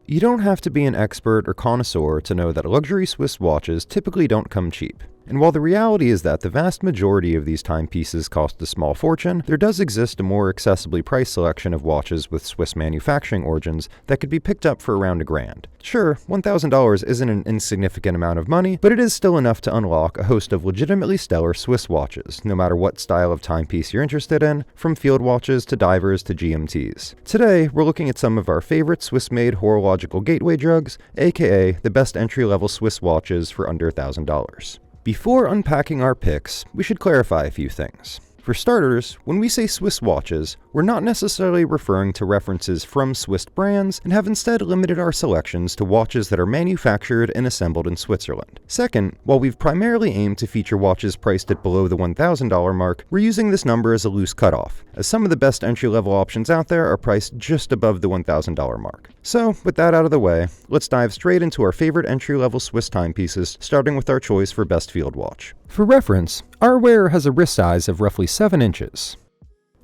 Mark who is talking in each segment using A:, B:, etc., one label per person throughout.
A: You don't have to be an expert or connoisseur to know that luxury Swiss watches typically don't come cheap. And while the reality is that the vast majority of these timepieces cost a small fortune, there does exist a more accessibly priced selection of watches with Swiss manufacturing origins that could be picked up for around $1,000. Sure, $1,000 isn't an insignificant amount of money, but it is still enough to unlock a host of legitimately stellar Swiss watches, no matter what style of timepiece you're interested in, from field watches to divers to GMTs. Today, we're looking at some of our favorite Swiss-made horological gateway drugs, aka the best entry-level Swiss watches for under $1,000. Before unpacking our picks, we should clarify a few things. For starters, when we say Swiss watches, we're not necessarily referring to references from Swiss brands and have instead limited our selections to watches that are manufactured and assembled in Switzerland. Second, while we've primarily aimed to feature watches priced at below the $1,000 mark, we're using this number as a loose cutoff, as some of the best entry-level options out there are priced just above the $1,000 mark. So, with that out of the way, let's dive straight into our favorite entry-level Swiss timepieces, starting with our choice for best field watch. For reference, our wearer has a wrist size of roughly 7 inches.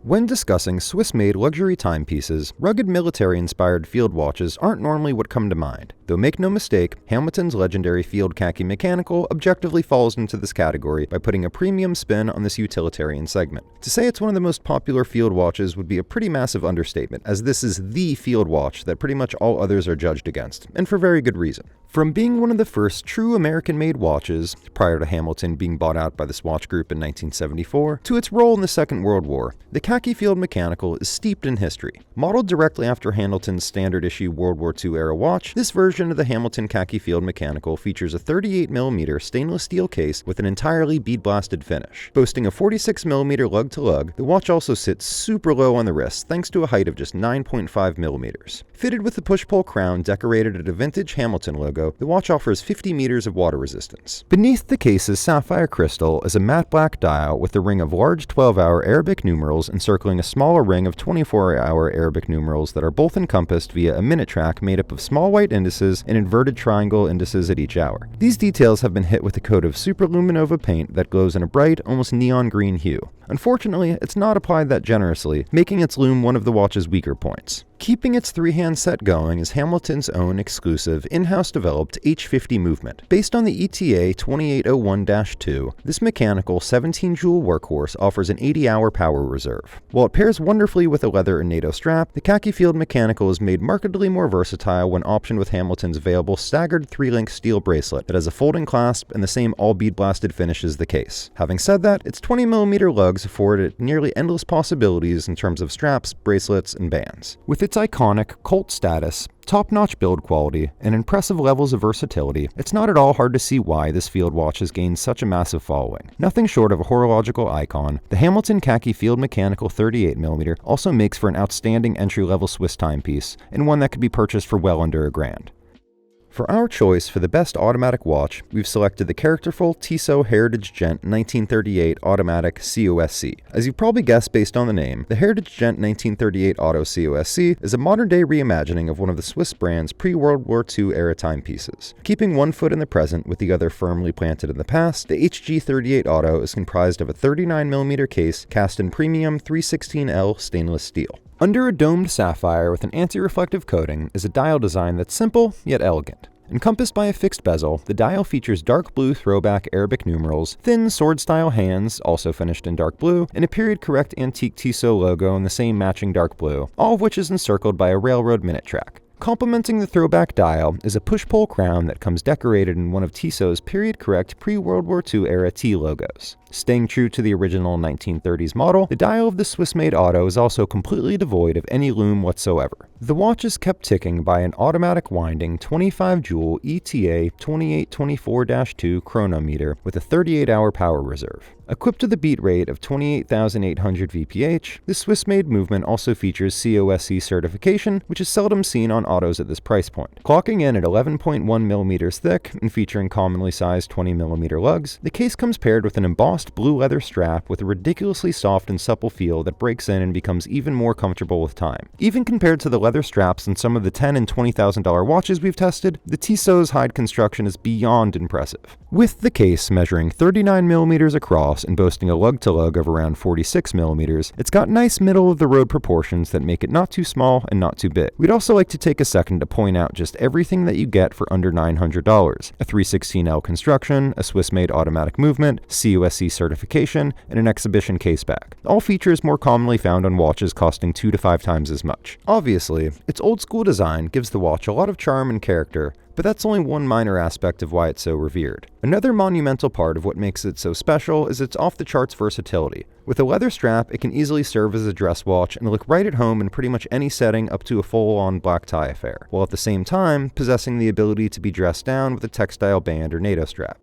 A: When discussing Swiss-made luxury timepieces, rugged military-inspired field watches aren't normally what come to mind, though make no mistake, Hamilton's legendary field Khaki mechanical objectively falls into this category by putting a premium spin on this utilitarian segment. To say it's one of the most popular field watches would be a pretty massive understatement, as this is the field watch that pretty much all others are judged against, and for very good reason. From being one of the first true American-made watches, prior to Hamilton being bought out by the Swatch Group in 1974, to its role in the Second World War, the Khaki Field Mechanical is steeped in history. Modeled directly after Hamilton's standard-issue World War II-era watch, this version of the Hamilton Khaki Field Mechanical features a 38mm stainless steel case with an entirely bead-blasted finish. Boasting a 46mm lug-to-lug, the watch also sits super low on the wrist thanks to a height of just 9.5mm. Fitted with the push-pull crown decorated at a vintage Hamilton logo, the watch offers 50 meters of water resistance. Beneath the case's sapphire crystal is a matte black dial with a ring of large 12-hour Arabic numerals encircling a smaller ring of 24-hour Arabic numerals that are both encompassed via a minute track made up of small white indices and inverted triangle indices at each hour. These details have been hit with a coat of superluminova paint that glows in a bright, almost neon green hue. Unfortunately, it's not applied that generously, making its lume one of the watch's weaker points. Keeping its three-hand set going is Hamilton's own exclusive, in-house developed H50 movement. Based on the ETA 2801-2, this mechanical 17-joule workhorse offers an 80-hour power reserve. While it pairs wonderfully with a leather and NATO strap, the Khaki Field Mechanical is made markedly more versatile when optioned with Hamilton's available staggered 3-link steel bracelet that has a folding clasp and the same all-bead blasted finish as the case. Having said that, its 20mm lugs afford it nearly endless possibilities in terms of straps, bracelets, and bands. With its iconic cult status, top-notch build quality, and impressive levels of versatility, it's not at all hard to see why this field watch has gained such a massive following. Nothing short of a horological icon, the Hamilton Khaki Field Mechanical 38mm also makes for an outstanding entry-level Swiss timepiece, and one that could be purchased for well under $1,000. For our choice for the best automatic watch, we've selected the characterful Tissot Heritage Gent 1938 Automatic COSC. As you've probably guessed based on the name, the Heritage Gent 1938 Auto COSC is a modern-day reimagining of one of the Swiss brand's pre-World War II era timepieces. Keeping one foot in the present with the other firmly planted in the past, the HG38 Auto is comprised of a 39mm case cast in premium 316L stainless steel. Under a domed sapphire with an anti-reflective coating is a dial design that's simple yet elegant. Encompassed by a fixed bezel, the dial features dark blue throwback Arabic numerals, thin sword-style hands, also finished in dark blue, and a period-correct antique Tissot logo in the same matching dark blue, all of which is encircled by a railroad minute track. Complementing the throwback dial is a push-pull crown that comes decorated in one of Tissot's period-correct pre-World War II era T logos. Staying true to the original 1930s model, the dial of the Swiss-made auto is also completely devoid of any lume whatsoever. The watch is kept ticking by an automatic winding 25-joule ETA 2824-2 chronometer with a 38-hour power reserve. Equipped to the beat rate of 28,800 VPH, the Swiss-made movement also features COSC certification, which is seldom seen on autos at this price point. Clocking in at 11.1mm thick and featuring commonly sized 20mm lugs, the case comes paired with an embossed blue leather strap with a ridiculously soft and supple feel that breaks in and becomes even more comfortable with time. Even compared to the leather straps in some of the $10,000 and $20,000 watches we've tested, the Tissot's hide construction is beyond impressive. With the case measuring 39mm across and boasting a lug-to-lug of around 46mm, it's got nice middle-of-the-road proportions that make it not too small and not too big. We'd also like to take a second to point out just everything that you get for under $900. A 316L construction, a Swiss-made automatic movement, COSC certification, and an exhibition case back. All features more commonly found on watches costing 2 to 5 times as much. Obviously, its old-school design gives the watch a lot of charm and character, but that's only one minor aspect of why it's so revered. Another monumental part of what makes it so special is its off-the-charts versatility. With a leather strap, it can easily serve as a dress watch and look right at home in pretty much any setting up to a full-on black tie affair, while at the same time possessing the ability to be dressed down with a textile band or NATO strap.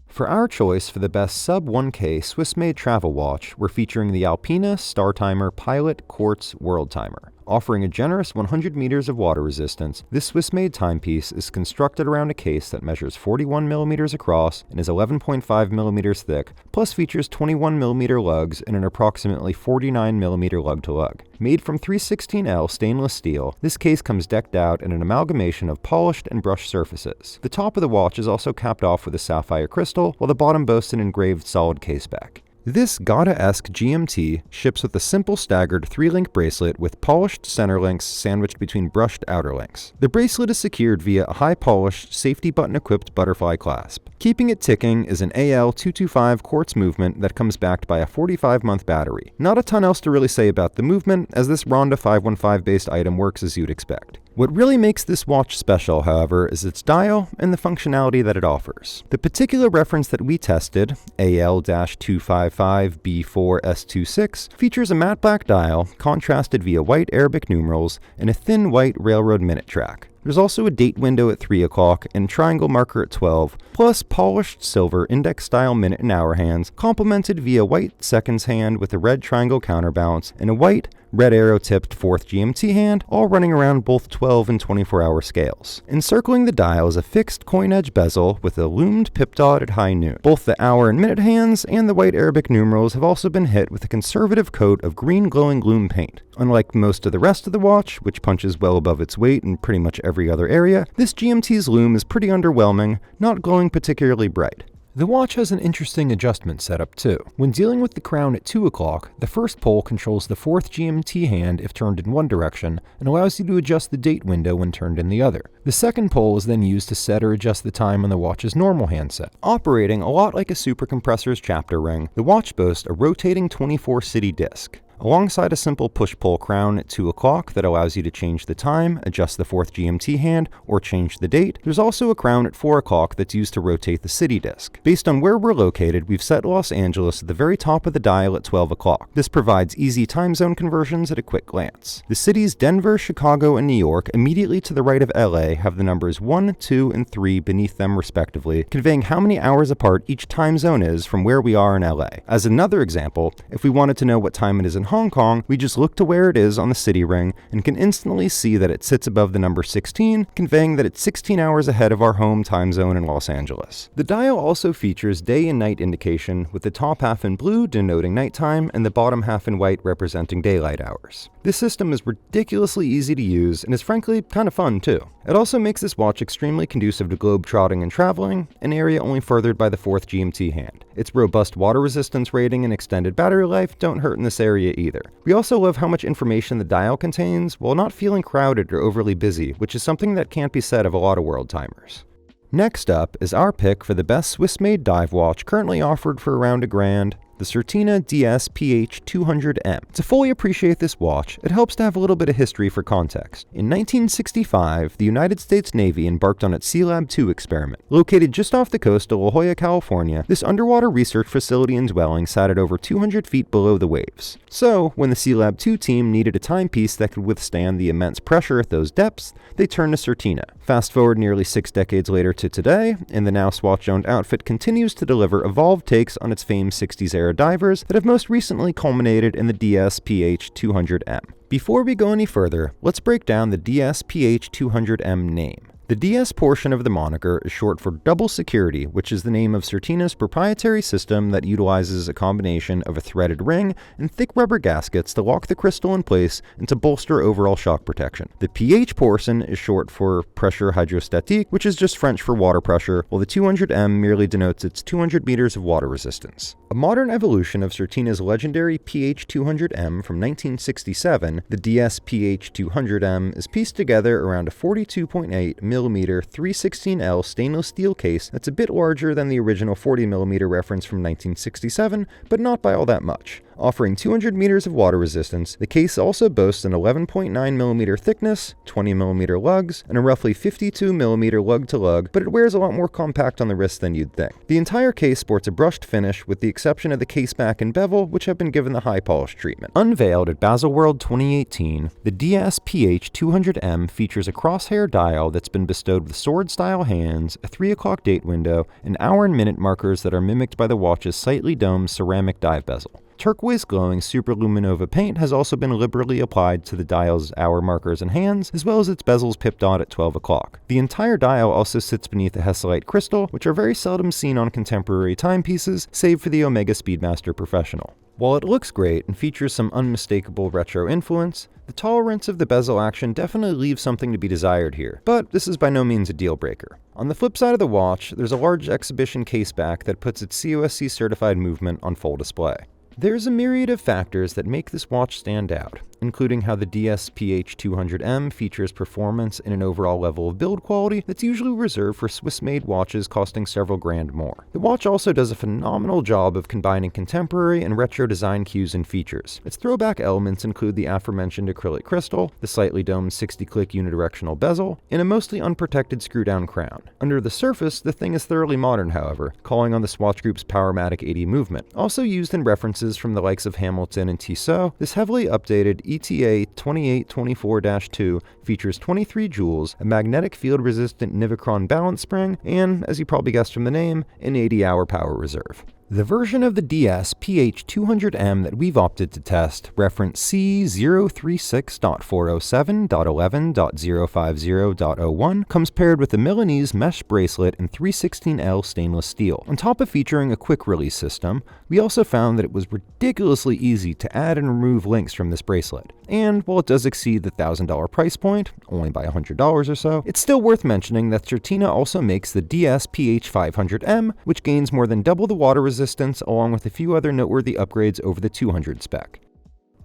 A: For our choice for the best sub-1K Swiss-made travel watch, we're featuring the Alpina Startimer Pilot Quartz World Timer. Offering a generous 100 meters of water resistance, this Swiss-made timepiece is constructed around a case that measures 41mm across and is 11.5mm thick, plus features 21mm lugs and an approximately 49mm lug-to-lug. Made from 316L stainless steel, this case comes decked out in an amalgamation of polished and brushed surfaces. The top of the watch is also capped off with a sapphire crystal, while the bottom boasts an engraved solid caseback. This Gata-esque GMT ships with a simple staggered 3-link bracelet with polished center links sandwiched between brushed outer links. The bracelet is secured via a high-polished, safety button-equipped butterfly clasp. Keeping it ticking is an AL225 quartz movement that comes backed by a 45-month battery. Not a ton else to really say about the movement, as this Ronda 515-based item works as you'd expect. What really makes this watch special, however, is its dial and the functionality that it offers. The particular reference that we tested, AL-255B4S26, features a matte black dial contrasted via white Arabic numerals and a thin white railroad minute track. There's also a date window at 3 o'clock and triangle marker at 12, plus polished silver index-style minute and hour hands, complemented via white seconds hand with a red triangle counterbalance and a white, red arrow-tipped 4th GMT hand, all running around both 12 and 24-hour scales. Encircling the dial is a fixed coin-edge bezel with a loomed pip dot at high noon. Both the hour and minute hands and the white Arabic numerals have also been hit with a conservative coat of green glowing loom paint. Unlike most of the rest of the watch, which punches well above its weight in pretty much every other area, this GMT's loom is pretty underwhelming, not glowing particularly bright. The watch has an interesting adjustment setup too. When dealing with the crown at 2 o'clock, the first pole controls the 4th GMT hand if turned in one direction and allows you to adjust the date window when turned in the other. The second pole is then used to set or adjust the time on the watch's normal handset. Operating a lot like a supercompressor's chapter ring, the watch boasts a rotating 24-city disc. Alongside a simple push-pull crown at 2 o'clock that allows you to change the time, adjust the 4th GMT hand, or change the date, there's also a crown at 4 o'clock that's used to rotate the city disc. Based on where we're located, we've set Los Angeles at the very top of the dial at 12 o'clock. This provides easy time zone conversions at a quick glance. The cities Denver, Chicago, and New York, immediately to the right of LA, have the numbers 1, 2, and 3 beneath them respectively, conveying how many hours apart each time zone is from where we are in LA. As another example, if we wanted to know what time it is in Hong Kong, we just look to where it is on the city ring and can instantly see that it sits above the number 16, conveying that it's 16 hours ahead of our home time zone in Los Angeles. The dial also features day and night indication, with the top half in blue denoting nighttime and the bottom half in white representing daylight hours. This system is ridiculously easy to use and is frankly kind of fun too. It also makes this watch extremely conducive to globe-trotting and traveling, an area only furthered by the 4th GMT hand. Its robust water resistance rating and extended battery life don't hurt in this area either. We also love how much information the dial contains while not feeling crowded or overly busy, which is something that can't be said of a lot of world timers. Next up is our pick for the best Swiss-made dive watch currently offered for around $1,000, the Certina DS PH200M. To fully appreciate this watch, it helps to have a little bit of history for context. In 1965, the United States Navy embarked on its Sealab 2 experiment. Located just off the coast of La Jolla, California, this underwater research facility and dwelling sat at over 200 feet below the waves. So, when the Sealab 2 team needed a timepiece that could withstand the immense pressure at those depths, they turned to Certina. Fast forward nearly 6 decades later to today, and the now Swatch-owned outfit continues to deliver evolved takes on its famed 60s-era divers that have most recently culminated in the DS PH200M. Before we go any further, let's break down the DS PH200M name. The DS portion of the moniker is short for Double Security, which is the name of Certina's proprietary system that utilizes a combination of a threaded ring and thick rubber gaskets to lock the crystal in place and to bolster overall shock protection. The PH portion is short for Pressure Hydrostatique, which is just French for water pressure, while the 200M merely denotes its 200 meters of water resistance. A modern evolution of Certina's legendary PH200M from 1967, the DS PH200M is pieced together around a 42.8mm 316L stainless steel case that's a bit larger than the original 40mm reference from 1967, but not by all that much. Offering 200 meters of water resistance, the case also boasts an 11.9mm thickness, 20mm lugs, and a roughly 52mm lug-to-lug, but it wears a lot more compact on the wrist than you'd think. The entire case sports a brushed finish with the exception of the case back and bevel, which have been given the high polish treatment. Unveiled at Baselworld 2018, the DS PH200M features a crosshair dial that's been bestowed with sword-style hands, a 3 o'clock date window, and hour and minute markers that are mimicked by the watch's slightly domed ceramic dive bezel. Turquoise glowing superluminova paint has also been liberally applied to the dial's hour markers and hands, as well as its bezel's pip dot at 12 o'clock. The entire dial also sits beneath a Hesselite crystal, which are very seldom seen on contemporary timepieces, save for the Omega Speedmaster Professional. While it looks great and features some unmistakable retro influence, the tolerance of the bezel action definitely leaves something to be desired here, but this is by no means a deal breaker. On the flip side of the watch, there's a large exhibition case back that puts its COSC certified movement on full display. There's a myriad of factors that make this watch stand out, including how the DS PH200M features performance and an overall level of build quality that's usually reserved for Swiss-made watches costing several grand more. The watch also does a phenomenal job of combining contemporary and retro design cues and features. Its throwback elements include the aforementioned acrylic crystal, the slightly domed 60-click unidirectional bezel, and a mostly unprotected screw-down crown. Under the surface, the thing is thoroughly modern, however, calling on the Swatch Group's Powermatic 80 movement. Also used in references from the likes of Hamilton and Tissot, this heavily updated ETA 2824-2 features 23 jewels, a magnetic field-resistant Nivicron balance spring, and, as you probably guessed from the name, an 80-hour power reserve. The version of the DS PH200M that we've opted to test, reference C036.407.11.050.01, comes paired with a Milanese mesh bracelet and 316L stainless steel. On top of featuring a quick release system, we also found that it was ridiculously easy to add and remove links from this bracelet. And while it does exceed the $1,000 price point, only by $100 or so, it's still worth mentioning that Certina also makes the DS PH500M, which gains more than double the water resistance along with a few other noteworthy upgrades over the 200 spec.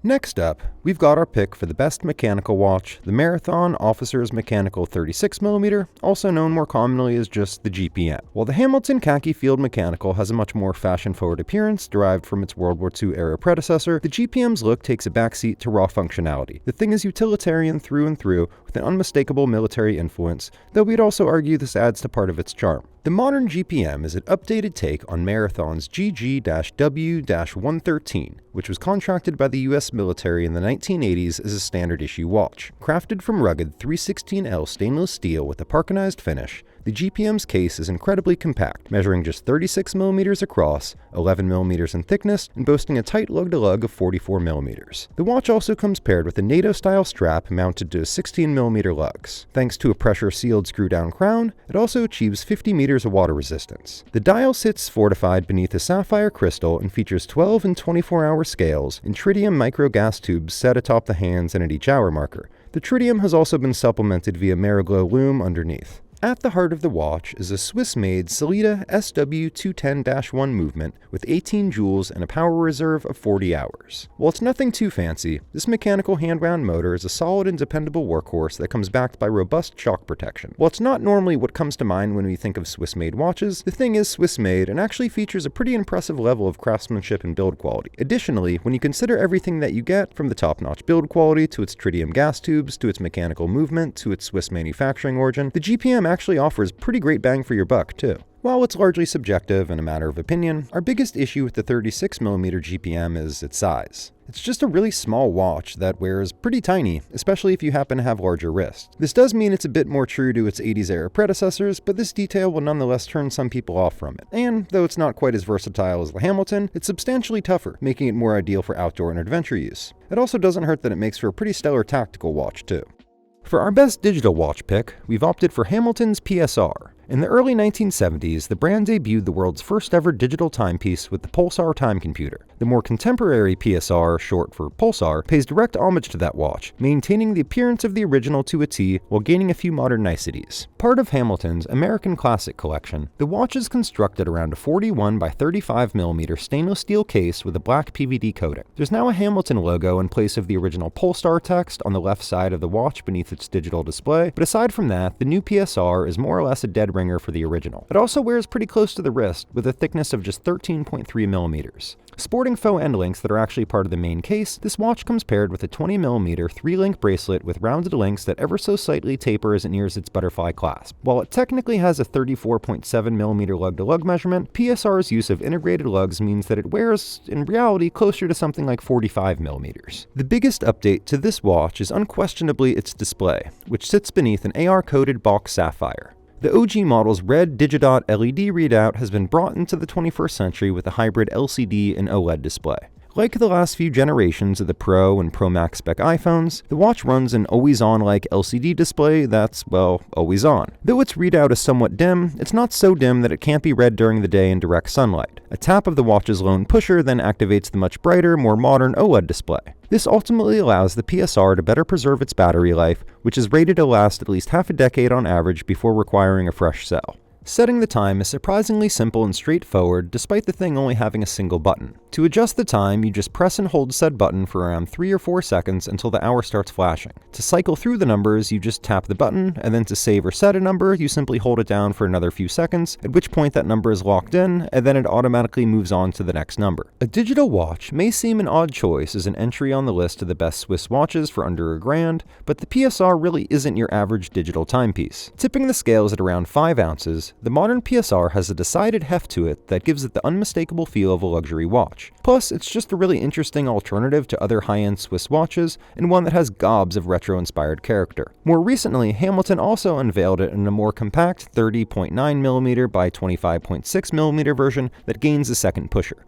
A: Next up, we've got our pick for the best mechanical watch, the Marathon Officer's Mechanical 36mm, also known more commonly as just the GPM. While the Hamilton Khaki Field Mechanical has a much more fashion-forward appearance derived from its World War II era predecessor, the GPM's look takes a backseat to raw functionality. The thing is utilitarian through and through, with an unmistakable military influence, though we'd also argue this adds to part of its charm. The modern GPM is an updated take on Marathon's GG-W-113, which was contracted by the US military in the 1980s as a standard issue watch. Crafted from rugged 316L stainless steel with a parkinized finish, the GPM's case is incredibly compact, measuring just 36mm across, 11mm in thickness, and boasting a tight lug-to-lug of 44mm. The watch also comes paired with a NATO-style strap mounted to 16mm lugs. Thanks to a pressure-sealed screw-down crown, it also achieves 50 meters of water resistance. The dial sits fortified beneath a sapphire crystal and features 12 and 24-hour scales and tritium micro gas tubes set atop the hands and at each hour marker. The tritium has also been supplemented via Mariglow lume underneath. At the heart of the watch is a Swiss-made Sellita SW210-1 movement with 18 joules and a power reserve of 40 hours. While it's nothing too fancy, this mechanical hand-wound motor is a solid and dependable workhorse that comes backed by robust shock protection. While it's not normally what comes to mind when we think of Swiss-made watches, the thing is Swiss-made and actually features a pretty impressive level of craftsmanship and build quality. Additionally, when you consider everything that you get, from the top-notch build quality to its tritium gas tubes to its mechanical movement to its Swiss manufacturing origin, the GPM actually offers pretty great bang for your buck too. While it's largely subjective and a matter of opinion, our biggest issue with the 36mm GPM is its size. It's just a really small watch that wears pretty tiny, especially if you happen to have larger wrists. This does mean it's a bit more true to its 80s era predecessors, but this detail will nonetheless turn some people off from it. And though it's not quite as versatile as the Hamilton, it's substantially tougher, making it more ideal for outdoor and adventure use. It also doesn't hurt that it makes for a pretty stellar tactical watch too. For our best digital watch pick, we've opted for Hamilton's PSR. In the early 1970s, the brand debuted the world's first ever digital timepiece with the Pulsar time computer. The more contemporary PSR, short for Pulsar, pays direct homage to that watch, maintaining the appearance of the original to a T while gaining a few modern niceties. Part of Hamilton's American Classic collection, the watch is constructed around a 41 by 35mm stainless steel case with a black PVD coating. There's now a Hamilton logo in place of the original Polestar text on the left side of the watch beneath its digital display, but aside from that, the new PSR is more or less a dead ringer for the original. It also wears pretty close to the wrist with a thickness of just 13.3mm. Sporting faux end links that are actually part of the main case, this watch comes paired with a 20mm 3-link bracelet with rounded links that ever so slightly taper as it nears its butterfly clasp. While it technically has a 34.7mm lug-to-lug measurement, PSR's use of integrated lugs means that it wears, in reality, closer to something like 45mm. The biggest update to this watch is unquestionably its display, which sits beneath an AR-coated box sapphire. The OG model's red Digidot LED readout has been brought into the 21st century with a hybrid LCD and OLED display. Like the last few generations of the Pro and Pro Max spec iPhones, the watch runs an always-on-like LCD display that's, well, always on. Though its readout is somewhat dim, it's not so dim that it can't be read during the day in direct sunlight. A tap of the watch's lone pusher then activates the much brighter, more modern OLED display. This ultimately allows the PSR to better preserve its battery life, which is rated to last at least half a decade on average before requiring a fresh cell. Setting the time is surprisingly simple and straightforward, despite the thing only having a single button. To adjust the time, you just press and hold said button for around 3 or 4 seconds until the hour starts flashing. To cycle through the numbers, you just tap the button, and then to save or set a number, you simply hold it down for another few seconds, at which point that number is locked in, and then it automatically moves on to the next number. A digital watch may seem an odd choice as an entry on the list of the best Swiss watches for under $1,000, but the PSR really isn't your average digital timepiece. Tipping the scales at around 5 ounces, the modern PSR has a decided heft to it that gives it the unmistakable feel of a luxury watch. Plus, it's just a really interesting alternative to other high-end Swiss watches, and one that has gobs of retro-inspired character. More recently, Hamilton also unveiled it in a more compact 30.9mm by 25.6mm version that gains a second pusher.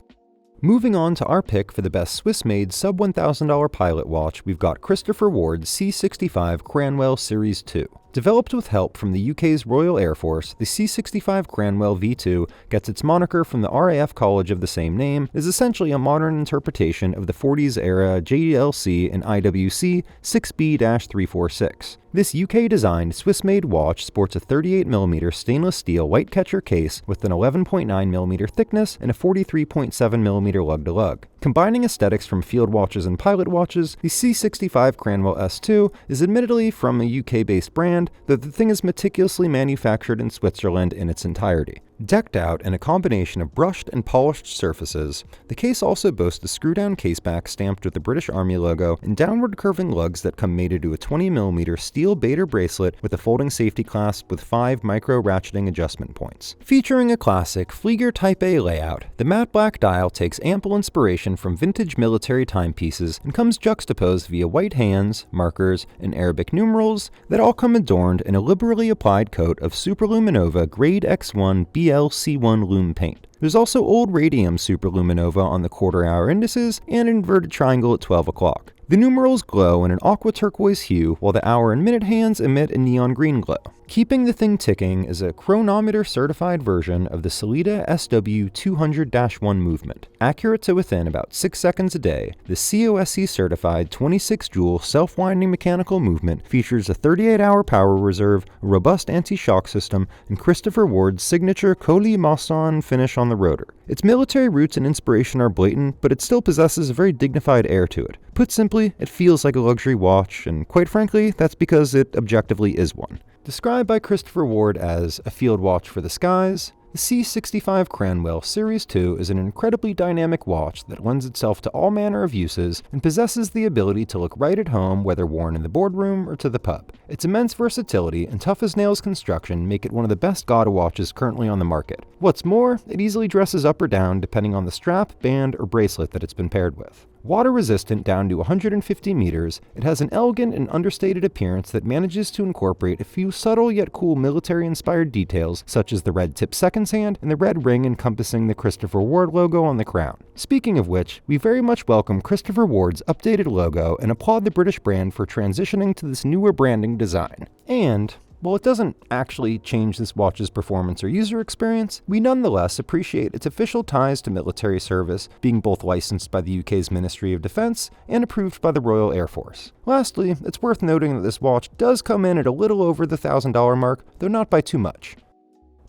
A: Moving on to our pick for the best Swiss-made sub-$1,000 pilot watch, we've got Christopher Ward's C65 Cranwell Series 2. Developed with help from the UK's Royal Air Force, the C65 Cranwell V2 gets its moniker from the RAF college of the same name, is essentially a modern interpretation of the 40s era JLC and IWC 6B-346. This UK-designed Swiss-made watch sports a 38mm stainless steel white catcher case with an 11.9mm thickness and a 43.7mm lug-to-lug. Combining aesthetics from field watches and pilot watches, the C65 Cranwell S2 is admittedly from a UK-based brand, though the thing is meticulously manufactured in Switzerland in its entirety. Decked out in a combination of brushed and polished surfaces, the case also boasts a screw-down caseback stamped with the British Army logo and downward curving lugs that come mated to a 20mm steel Bader bracelet with a folding safety clasp with 5 micro-ratcheting adjustment points. Featuring a classic Flieger Type A layout, the matte black dial takes ample inspiration from vintage military timepieces and comes juxtaposed via white hands, markers, and Arabic numerals that all come adorned in a liberally applied coat of Superluminova Grade X1 BLC1 lume paint. There's also old radium Superluminova on the quarter-hour indices and an inverted triangle at 12 o'clock. The numerals glow in an aqua turquoise hue, while the hour and minute hands emit a neon green glow. Keeping the thing ticking is a chronometer-certified version of the Sellita SW200-1 movement. Accurate to within about 6 seconds a day, the COSC-certified 26-joule self-winding mechanical movement features a 38-hour power reserve, a robust anti-shock system, and Christopher Ward's signature Colli-Maçon finish on the rotor. Its military roots and inspiration are blatant, but it still possesses a very dignified air to it. Put simply, it feels like a luxury watch, and quite frankly, that's because it objectively is one. Described by Christopher Ward as a field watch for the skies, the C65 Cranwell Series 2 is an incredibly dynamic watch that lends itself to all manner of uses and possesses the ability to look right at home whether worn in the boardroom or to the pub. Its immense versatility and tough-as-nails construction make it one of the best gaudy watches currently on the market. What's more, it easily dresses up or down depending on the strap, band, or bracelet that it's been paired with. Water resistant down to 150 meters, it has an elegant and understated appearance that manages to incorporate a few subtle yet cool military-inspired details such as the red tip seconds hand and the red ring encompassing the Christopher Ward logo on the crown. Speaking of which, we very much welcome Christopher Ward's updated logo and applaud the British brand for transitioning to this newer branding design. And while it doesn't actually change this watch's performance or user experience, we nonetheless appreciate its official ties to military service, being both licensed by the UK's Ministry of Defence and approved by the Royal Air Force. Lastly, it's worth noting that this watch does come in at a little over the $1,000 mark, though not by too much.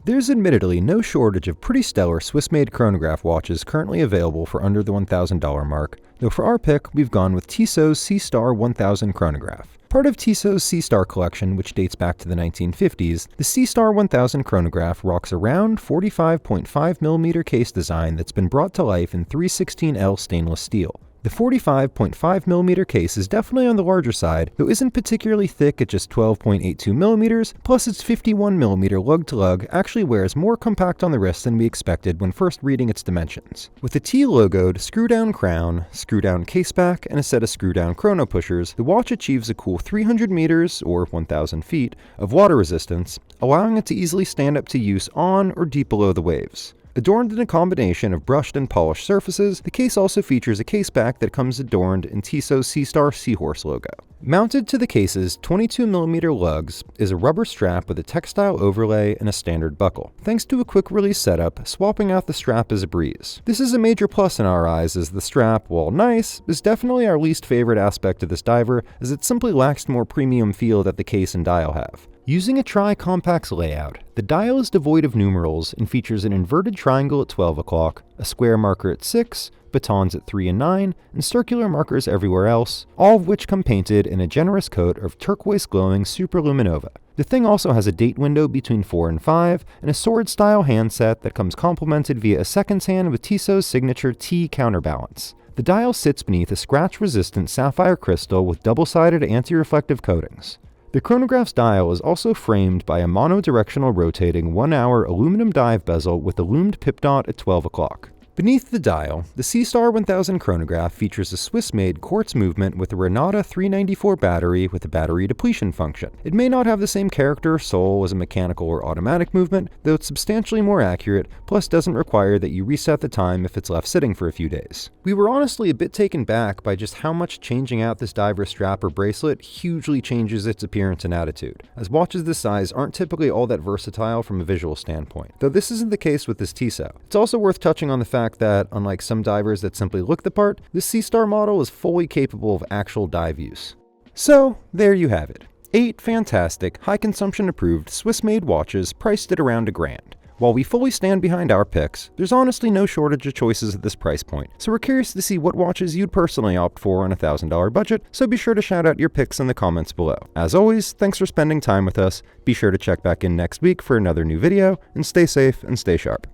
A: There's admittedly no shortage of pretty stellar Swiss-made chronograph watches currently available for under the $1,000 mark, though for our pick, we've gone with Tissot's Seastar 1000 chronograph. Part of Tissot's Seastar collection, which dates back to the 1950s, the Seastar 1000 chronograph rocks a round 45.5mm case design that's been brought to life in 316L stainless steel. The 45.5mm case is definitely on the larger side, though isn't particularly thick at just 12.82mm, plus its 51mm lug-to-lug actually wears more compact on the wrist than we expected when first reading its dimensions. With a T-logoed screw-down crown, screw-down caseback, and a set of screw-down chrono pushers, the watch achieves a cool 300 meters, or 1,000 feet, of water resistance, allowing it to easily stand up to use on or deep below the waves. Adorned in a combination of brushed and polished surfaces, the case also features a caseback that comes adorned in Tissot's Seastar Seahorse logo. Mounted to the case's 22mm lugs is a rubber strap with a textile overlay and a standard buckle. Thanks to a quick release setup, swapping out the strap is a breeze. This is a major plus in our eyes, as the strap, while nice, is definitely our least favorite aspect of this diver, as it simply lacks the more premium feel that the case and dial have. Using a tri-compax layout, the dial is devoid of numerals and features an inverted triangle at 12 o'clock, a square marker at 6, batons at 3 and 9, and circular markers everywhere else, all of which come painted in a generous coat of turquoise glowing superluminova. The thing also has a date window between 4 and 5, and a sword-style handset that comes complemented via a seconds hand with Tissot's signature T counterbalance. The dial sits beneath a scratch-resistant sapphire crystal with double-sided anti-reflective coatings. The chronograph's dial is also framed by a monodirectional rotating 1-hour aluminum dive bezel with a loomed pip dot at 12 o'clock. Beneath the dial, the Seastar 1000 chronograph features a Swiss-made quartz movement with a Renata 394 battery with a battery depletion function. It may not have the same character or soul as a mechanical or automatic movement, though it's substantially more accurate, plus doesn't require that you reset the time if it's left sitting for a few days. We were honestly a bit taken back by just how much changing out this diver strap or bracelet hugely changes its appearance and attitude, as watches this size aren't typically all that versatile from a visual standpoint, though this isn't the case with this Tissot. It's also worth touching on the fact that, unlike some divers that simply look the part, this Seastar model is fully capable of actual dive use. So, there you have it. 8 fantastic, high-consumption approved Swiss-made watches priced at around $1,000. While we fully stand behind our picks, there's honestly no shortage of choices at this price point, so we're curious to see what watches you'd personally opt for on a $1,000 budget, so be sure to shout out your picks in the comments below. As always, thanks for spending time with us, be sure to check back in next week for another new video, and stay safe and stay sharp.